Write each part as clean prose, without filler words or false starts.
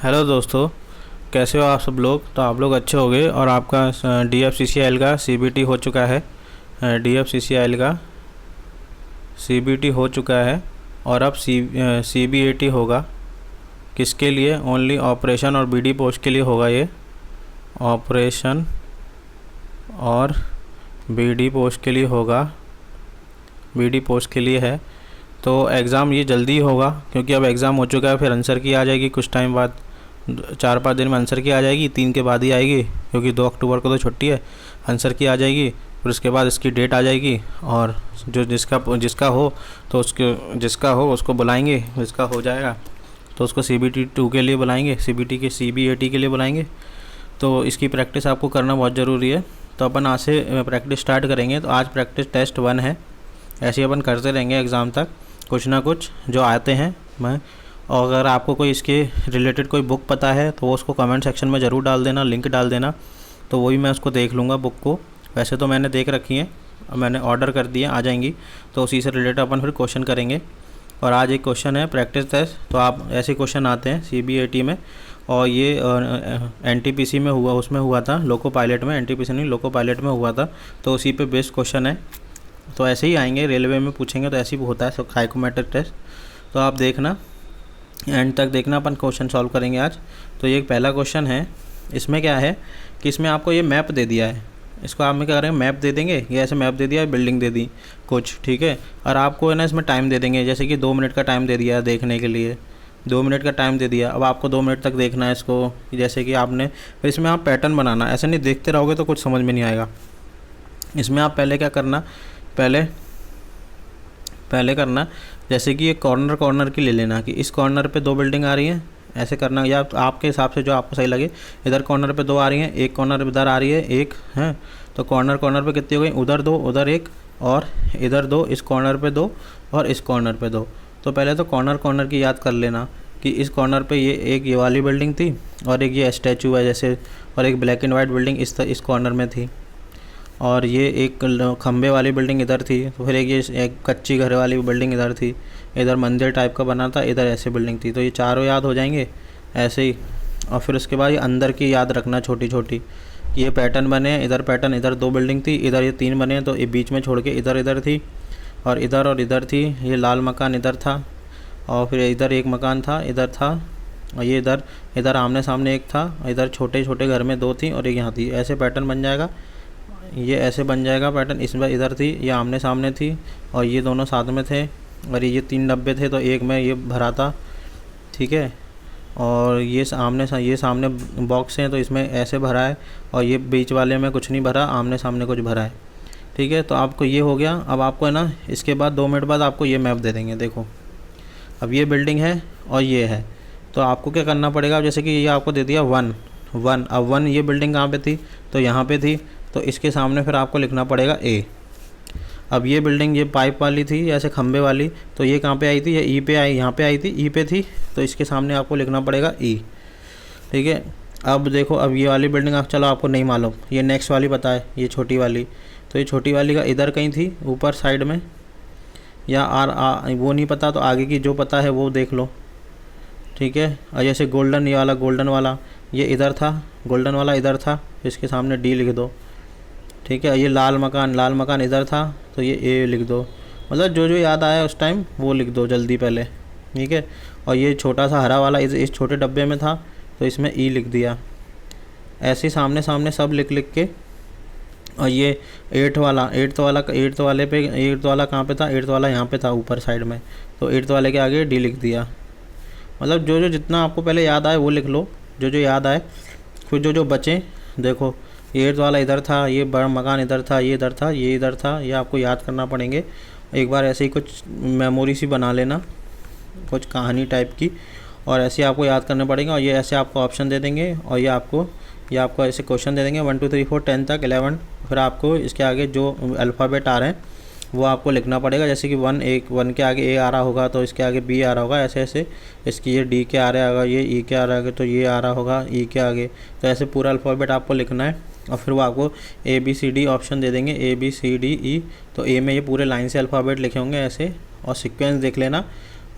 Hello दोस्तों, कैसे हो आप सब लोग। तो आप लोग अच्छे हो गए और आपका DFCCIL का CBT हो चुका है। DFCCIL का CBT हो चुका है और अब CBAT होगा। किसके लिए? ओनली ऑपरेशन और BD पोस्ट के लिए होगा ये। ऑपरेशन और BD पोस्ट के लिए होगा। BD पोस्ट के लिए है तो एग्ज़ाम ये जल्दी होगा क्योंकि अब एग्ज़ाम हो चुका है। फिर आंसर की आ जाएगी कुछ टाइम बाद, 4-5 दिन में आंसर की आ जाएगी, 3 के बाद ही आएगी क्योंकि 2 अक्टूबर को तो छुट्टी है। आंसर की आ जाएगी, फिर उसके बाद इसकी डेट आ जाएगी और जो जिसका हो तो जिसका हो उसको बुलाएंगे। जिसका हो जाएगा तो उसको CBT 2 के लिए बुलाएंगे, CBAT के लिए बुलाएंगे। तो इसकी प्रैक्टिस आपको करना बहुत ज़रूरी है। तो अपन आज से प्रैक्टिस स्टार्ट करेंगे। तो आज प्रैक्टिस टेस्ट 1 है। ऐसे ही अपन करते रहेंगे एग्ज़ाम तक, कुछ ना कुछ जो आते हैं मैं। और अगर आपको कोई इसके रिलेटेड कोई बुक पता है तो वो उसको कमेंट सेक्शन में ज़रूर डाल देना, लिंक डाल देना। तो वही मैं उसको देख लूँगा बुक को। वैसे तो मैंने देख रखी है, मैंने ऑर्डर कर दिए, आ जाएंगी। तो उसी से रिलेटेड अपन फिर क्वेश्चन करेंगे। और आज एक क्वेश्चन है प्रैक्टिस टेस्ट। तो आप ऐसे क्वेश्चन आते हैं CBAT में, और ये NTPC में हुआ, उसमें हुआ था लोको पायलट में। NTPC नहीं, लोको पायलट में हुआ था। तो उसी पे बेस्ड क्वेश्चन है। तो ऐसे ही आएंगे, रेलवे में पूछेंगे तो ऐसे ही होता है साइकोमेट्रिक टेस्ट। तो आप देखना, एंड तक देखना, अपन क्वेश्चन सॉल्व करेंगे आज। तो ये पहला क्वेश्चन है। इसमें क्या है कि इसमें आपको ये मैप दे दिया है। इसको आप में क्या करेंगे, मैप दे देंगे। ये ऐसे मैप दे दिया है, बिल्डिंग दे दी कुछ, ठीक है। और आपको है ना इसमें टाइम दे देंगे, जैसे कि 2 मिनट का टाइम दे दिया है देखने के लिए। 2 मिनट का टाइम दे दिया। अब आपको 2 मिनट तक देखना है इसको, जैसे कि आपने। फिर इसमें आप पैटर्न बनाना, ऐसे नहीं देखते रहोगे तो कुछ समझ में नहीं आएगा। इसमें आप पहले क्या करना, पहले करना जैसे कि ये कॉर्नर की ले लेना कि इस कॉर्नर पे 2 बिल्डिंग आ रही हैं, ऐसे करना। या आपके हिसाब से जो आपको सही लगे। इधर कॉर्नर पे 2 आ रही हैं, एक कॉर्नर इधर आ रही है, एक है। तो कॉर्नर पे कितनी हो गई, उधर 2, उधर 1 और इधर 2, इस कॉर्नर पे 2 और इस कॉर्नर पे 2। तो पहले तो कॉर्नर की याद कर लेना कि इस कॉर्नर पे ये वाली बिल्डिंग थी और एक ये स्टैचू है जैसे, और एक ब्लैक एंड वाइट बिल्डिंग इस कॉर्नर में थी, और ये एक खंबे वाली बिल्डिंग इधर थी। तो फिर एक कच्ची घर वाली बिल्डिंग इधर थी। इधर मंदिर टाइप का बना था, इधर ऐसे बिल्डिंग थी। तो ये चारों याद हो जाएंगे ऐसे ही। और फिर उसके बाद ये अंदर की याद रखना छोटी छोटी, ये पैटर्न बने, इधर पैटर्न, इधर 2 बिल्डिंग थी, इधर ये 3 बने। तो ये बीच में छोड़ के इधर थी, और इधर थी। ये लाल मकान इधर था, और फिर इधर एक मकान था, इधर था। और ये इधर आमने सामने एक था, इधर छोटे छोटे घर में 2 थी और एक यहाँ थी। ऐसे पैटर्न बन जाएगा। ये ऐसे बन जाएगा पैटर्न। इसमें इधर थी, ये आमने सामने थी, और ये दोनों साथ में थे। और ये 3 डब्बे थे, तो एक में ये भरा था, ठीक है। और ये सामने बॉक्स हैं, तो इसमें ऐसे भरा है। और ये बीच वाले में कुछ नहीं भरा, आमने सामने कुछ भरा है, ठीक है। तो आपको ये हो गया। अब आपको है ना, इसके बाद 2 मिनट बाद आपको ये मैप दे देंगे। देखो, अब ये बिल्डिंग है और ये है। तो आपको क्या करना पड़ेगा, जैसे कि ये आपको दे दिया 1। अब 1 ये बिल्डिंग कहाँ पे थी, तो यहाँ पे थी। तो इसके सामने फिर आपको लिखना पड़ेगा A। अब ये बिल्डिंग ये पाइप वाली थी, ऐसे खंबे वाली, तो ये कहाँ पे आई थी, ये E पे आई, यहाँ पे आई थी, E पे थी। तो इसके सामने आपको लिखना पड़ेगा E, ठीक है। अब देखो, अब ये वाली बिल्डिंग आप, चलो आपको नहीं मालूम, ये नेक्स्ट वाली पता है, ये छोटी वाली। तो ये छोटी वाली का इधर कहीं थी, ऊपर साइड में, या वो नहीं पता तो आगे की जो पता है वो देख लो, ठीक है। और जैसे गोल्डन वाला ये इधर था, गोल्डन वाला इधर था, इसके सामने D लिख दो, ठीक है। ये लाल मकान इधर था, तो ये A लिख दो। मतलब जो याद आया उस टाइम वो लिख दो जल्दी पहले, ठीक है। और ये छोटा सा हरा वाला इस छोटे डब्बे में था, तो इसमें E लिख दिया। ऐसे सामने सब लिख के। और ये 8 वाला कहाँ पे था, 8 वाला यहाँ पे था ऊपर साइड में, तो 8 वाले के आगे D लिख दिया। मतलब जो जितना आपको पहले याद आए वो लिख लो, जो याद आए। फिर जो बचे, देखो ये 8 वाला इधर था, ये बड़ा मकान इधर था, ये इधर था, ये इधर था। ये आपको याद करना पड़ेंगे। एक बार ऐसे ही कुछ मेमोरी सी बना लेना, कुछ कहानी टाइप की, और ऐसे आपको याद करने पड़ेंगे। और ये ऐसे आपको ऑप्शन दे देंगे, और ये आपको ऐसे क्वेश्चन दे देंगे 1 2 3 4 10 तक 11। फिर आपको इसके आगे जो अल्फ़ाबेट आ रहे हैं वो आपको लिखना पड़ेगा। जैसे कि 1 के आगे A आ रहा होगा, तो इसके आगे B आ रहा होगा, ऐसे इसकी ये D के आ रहा होगा, ये E के आ रहा होगा, तो ये आ रहा होगा E के आगे। तो ऐसे पूरा अल्फ़ाबेट आपको लिखना है। और फिर वो आपको ABCD ऑप्शन दे देंगे, ABCDE। तो A में ये पूरे लाइन से अल्फ़ाबेट लिखे होंगे ऐसे, और सीक्वेंस देख लेना।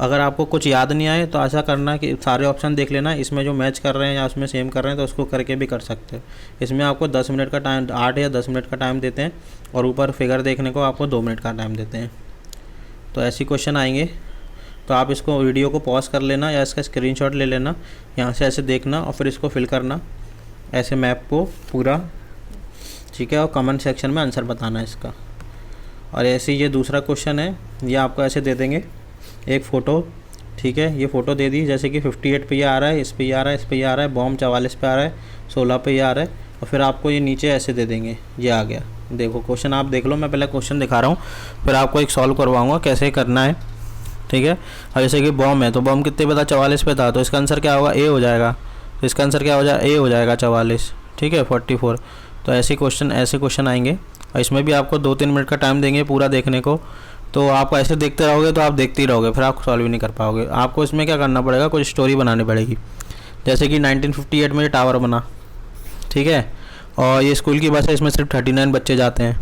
अगर आपको कुछ याद नहीं आए तो ऐसा करना कि सारे ऑप्शन देख लेना, इसमें जो मैच कर रहे हैं या उसमें सेम कर रहे हैं तो उसको करके भी कर सकते हो। इसमें आपको 10 मिनट का टाइम, 8 या 10 मिनट का टाइम देते हैं और ऊपर फिगर देखने को आपको 2 मिनट का टाइम देते हैं। तो ऐसे क्वेश्चन आएंगे, तो आप इसको वीडियो को पॉज कर लेना या इसका स्क्रीनशॉट ले लेना, यहाँ से ऐसे देखना और फिर इसको फिल करना ऐसे मैप को पूरा, ठीक है, और कमेंट सेक्शन में आंसर बताना है इसका। और ऐसे ये दूसरा क्वेश्चन है, ये आपको ऐसे दे देंगे एक फ़ोटो, ठीक है, ये फ़ोटो दे दी, जैसे कि 58 पे ये आ रहा है, इस पे ये आ रहा है, इस पे ये आ रहा है, बॉम्ब 44 पे आ रहा है, 16 पे ये आ रहा है, और फिर आपको ये नीचे ऐसे दे देंगे, ये आ गया। देखो क्वेश्चन आप देख लो, मैं पहले क्वेश्चन दिखा रहा हूँ, फिर आपको एक सॉल्व करवाऊँगा कैसे करना है, ठीक है। और जैसे कि बॉम्ब है, तो बॉम्ब कितने पे था, 44 पे था, तो इसका आंसर क्या होगा, ए हो जाएगा। तो इसका आंसर क्या हो जाएगा, ए हो जाएगा 44, ठीक है, 44। तो ऐसे क्वेश्चन आएंगे, और इसमें भी आपको 2-3 मिनट का टाइम देंगे पूरा देखने को। तो आप ऐसे देखते रहोगे तो आप देखते ही रहोगे, फिर आप सॉल्व ही नहीं कर पाओगे। आपको इसमें क्या करना पड़ेगा, कुछ स्टोरी बनानी पड़ेगी। जैसे कि 1958 में टावर बना, ठीक है, और ये स्कूल की बस है, इसमें सिर्फ 39 बच्चे जाते हैं,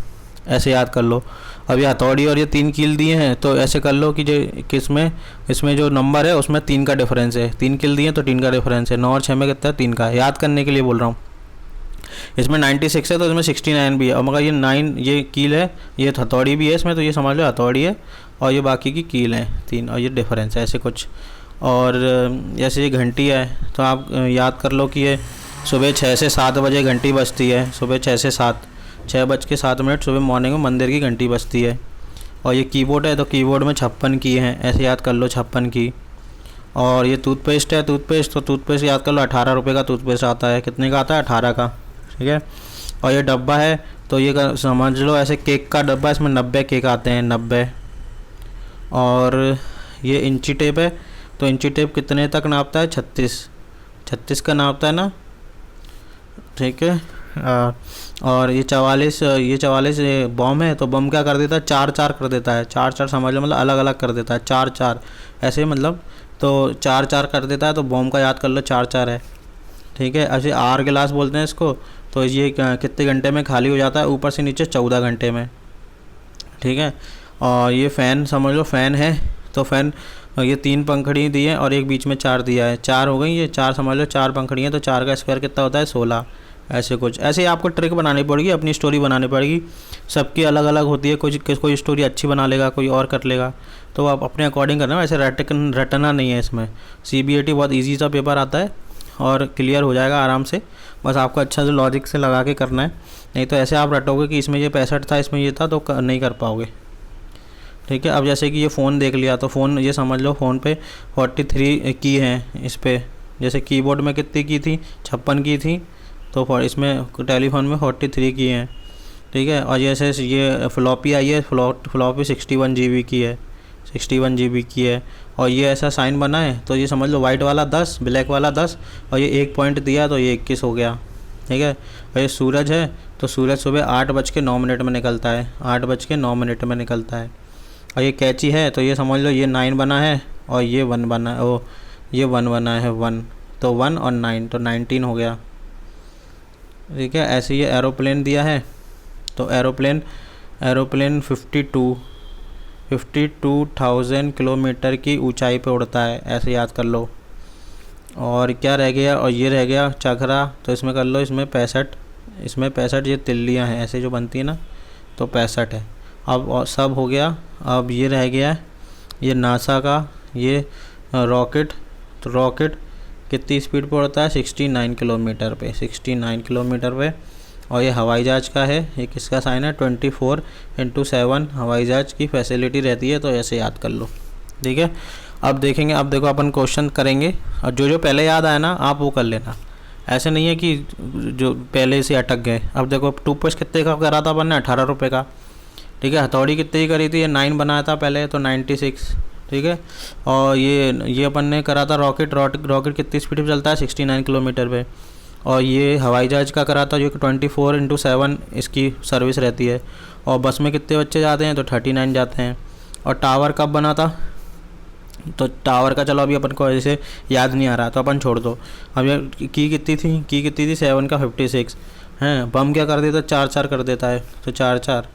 ऐसे याद कर लो। अब ये हथौड़ी और ये 3 कील दिए हैं, तो ऐसे कर लो कि जो किसमें, इसमें जो नंबर है उसमें 3 का डिफरेंस है, 3 कील दिए हैं तो 3 का डिफरेंस है, 9 और 6 में कितना है, 3 का। याद करने के लिए बोल रहा हूँ। इसमें 96 है तो इसमें 69 भी है, और मगर ये 9 ये कील है, ये हथौड़ी भी है इसमें, तो ये समझ लो हथौड़ी है, और ये बाकी की कील है 3, और ये डिफरेंस है ऐसे कुछ। और जैसे ये घंटी है, तो आप याद कर लो कि ये सुबह 6 से 7 बजे घंटी बजती है, सुबह 6 से 7, 6:07 सुबह मॉर्निंग में मंदिर की घंटी बजती है। और ये कीबोर्ड है, तो कीबोर्ड में 56 की हैं, ऐसे याद कर लो 56 की। और ये टूथपेस्ट है, तो टूथपेस्ट याद कर लो 18 रुपये का टूथपेस्ट आता है, कितने का आता है, 18 का, ठीक है। और ये डब्बा है, तो ये समझ लो ऐसे केक का डब्बा, इसमें 90 केक आते हैं, 90। और ये इंची टेप है, तो इंची टेप कितने तक नापता है, 36 का नापता है ना, ठीक है। और ये 44 बॉम्ब है, तो बम क्या कर देता है, 4-4 कर देता है, 4-4 समझ लो, मतलब अलग अलग कर देता है, 4-4 ऐसे, मतलब तो 4-4 कर देता है, तो बॉम्ब का याद कर लो 4-4 है, ठीक है। ऐसे आर गिलास बोलते हैं इसको, तो ये कितने घंटे में खाली हो जाता है, ऊपर से नीचे 14 घंटे में, ठीक है। और ये फ़ैन समझ लो, फ़ैन है, तो फ़ैन ये 3 पंखड़ी दी है और एक बीच में 4 दिया है, 4 हो गई, ये 4 समझ लो, 4 पंखड़ियाँ, तो 4 का स्क्वायर कितना होता है, 16। ऐसे कुछ ऐसे ही आपको ट्रिक बनानी पड़ेगी, अपनी स्टोरी बनानी पड़ेगी, सबकी अलग अलग होती है, कोई स्टोरी अच्छी बना लेगा, कोई और कर लेगा, तो आप अपने अकॉर्डिंग करना। ऐसे रटना नहीं है इसमें। CBAT बहुत ईजी सा पेपर आता है और क्लियर हो जाएगा आराम से, बस आपको अच्छा से लॉजिक से लगा के करना है, नहीं तो ऐसे आप रटोगे कि इसमें ये 65 था, इसमें ये था, तो नहीं कर पाओगे, ठीक है। अब जैसे कि ये फ़ोन देख लिया, तो फ़ोन ये समझ लो फ़ोन पे 43 की हैं इस पर, जैसे कीबोर्ड में कितनी की थी, 56 की थी, तो इसमें टेलीफोन में 43 की हैं, ठीक है। और जैसे ये फ्लॉपी आई है, फ्लॉपी 61 GB की है, 61 GB की है। और ये ऐसा साइन बना है, तो ये समझ लो वाइट वाला 10, ब्लैक वाला 10, और ये 1 पॉइंट दिया तो ये 21 हो गया, ठीक है। और ये सूरज है, तो सूरज सुबह 8:09 में निकलता है, 8:09 में निकलता है। और ये कैची है, तो ये समझ लो ये 9 बना है और ये 1 बना है, ये 1 बना है, 1, तो 1 और 9 तो 19 हो गया, ठीक है। ऐसे ये एरोप्लेन दिया है, तो एरोप्लेन 52,000 किलोमीटर की ऊंचाई पे उड़ता है, ऐसे याद कर लो। और क्या रह गया, और ये रह गया चखरा, तो इसमें कर लो, इसमें 65 ये तिल्लियाँ हैं ऐसे जो बनती है ना, तो 65 है। अब सब हो गया। अब ये रह गया ये नासा का ये रॉकेट, तो रॉकेट कितनी स्पीड पर उड़ता है, 69 किलोमीटर पे, 69 किलोमीटर पे। और ये हवाई जहाज़ का है, ये किसका साइन है, 24/7 हवाई जहाज़ की फैसिलिटी रहती है, तो ऐसे याद कर लो, ठीक है। अब देखेंगे, अब देखो अपन क्वेश्चन करेंगे, और जो पहले याद आया ना आप वो कर लेना, ऐसे नहीं है कि जो पहले से अटक गए। अब देखो टूथपेस्ट कितने का करा था अपन ने, 18 रुपये का, ठीक है। हथौड़ी कितने की करी थी, ये 9 बनाया था पहले, तो 96, ठीक है। और ये अपन ने करा था रॉकेट कितनी स्पीड पे चलता है, 69 किलोमीटर पे। और ये हवाई जहाज़ का करा था जो कि 24/7 इसकी सर्विस रहती है। और बस में कितने बच्चे जाते हैं, तो 39 जाते हैं। और टावर कब बना था, तो टावर का चलो अभी अपन को ऐसे याद नहीं आ रहा, तो अपन छोड़ दो। अब ये की कितनी थी 7 का 56 हैं। बम क्या कर देता, 4-4 कर देता है, तो 4-4,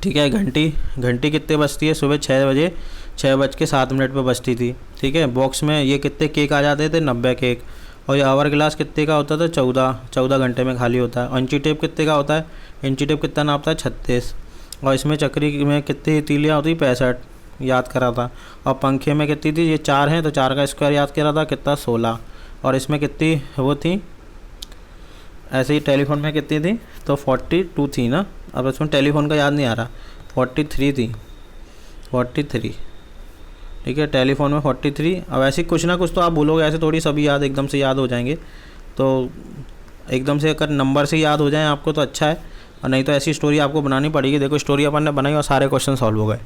ठीक है। घंटी कितने बजती है, सुबह 6 बजे 6:07 पे बजती थी। ठीक है, बॉक्स में ये कितने केक आ जाते थे, 90 केक। और ये आवर ग्लास कितने का होता था, 14 घंटे में खाली होता है। इंची टेप कितने का होता है, इंची टेप कितना नापता है, 36। और इसमें चक्री में कितनी तीलियाँ होती, 65 याद करा था। और पंखे में कितनी थी, ये 4 हैं तो 4 का स्क्वायर याद करा था, कितना, 16। और इसमें कितनी वो थी, ऐसे ही टेलीफोन में कितनी थी, तो 42 थी ना। अब इसमें टेलीफोन का याद नहीं आ रहा, 43 थी, 43। ठीक है, टेलीफोन में 43। अब ऐसे कुछ ना कुछ तो आप बोलोगे, ऐसे थोड़ी सभी याद एकदम से याद हो जाएंगे। तो एकदम से अगर नंबर से याद हो जाए आपको तो अच्छा है, और नहीं तो ऐसी स्टोरी आपको बनानी पड़ेगी। देखो स्टोरी अपन ने बनाई और सारे क्वेश्चन सॉल्व हो गए।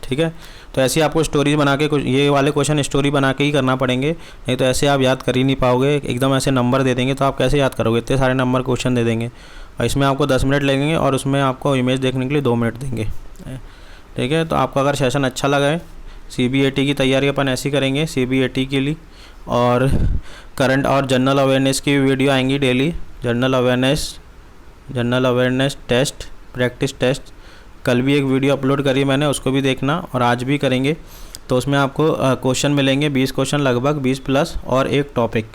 ठीक है, तो ऐसे ही आपको स्टोरीज बना के, कुछ ये वाले क्वेश्चन स्टोरी बना के ही करना पड़ेंगे, नहीं तो ऐसे आप याद कर ही नहीं पाओगे। एकदम ऐसे नंबर दे देंगे तो आप कैसे याद करोगे, इतने सारे नंबर क्वेश्चन दे देंगे। और इसमें आपको 10 मिनट लगेंगे और उसमें आपको इमेज देखने के लिए 2 मिनट देंगे। ठीक है, तो आपको अगर सेशन अच्छा लगा है, CBAT की तैयारी अपन ऐसी करेंगे CBAT के लिए। और करंट और जनरल अवेयरनेस की वीडियो आएंगी daily. General awareness test, practice test, कल भी एक वीडियो अपलोड करी मैंने, उसको भी देखना, और आज भी करेंगे। तो उसमें आपको क्वेश्चन मिलेंगे, 20 क्वेश्चन लगभग, 20 प्लस, और एक टॉपिक।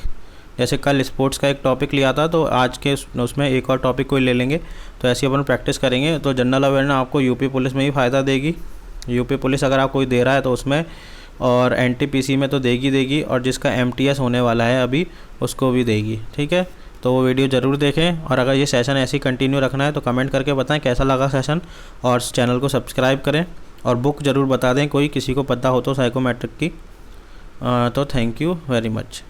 जैसे कल स्पोर्ट्स का एक टॉपिक लिया था, तो आज के उसमें एक और टॉपिक कोई ले लेंगे। तो ऐसे अपन प्रैक्टिस करेंगे। तो जनरल अवेयरनेस आपको यूपी पुलिस में ही फ़ायदा देगी। यूपी पुलिस अगर आप कोई दे रहा है तो उसमें, और NTPC में तो देगी, और जिसका MTS होने वाला है अभी उसको भी देगी। ठीक है, तो वो वीडियो ज़रूर देखें। और अगर ये सेशन ऐसे ही कंटिन्यू रखना है तो कमेंट करके बताएं कैसा लगा सेशन, और चैनल को सब्सक्राइब करें। और बुक ज़रूर बता दें, कोई किसी को पता हो तो साइकोमेट्रिक की। तो थैंक यू वेरी मच।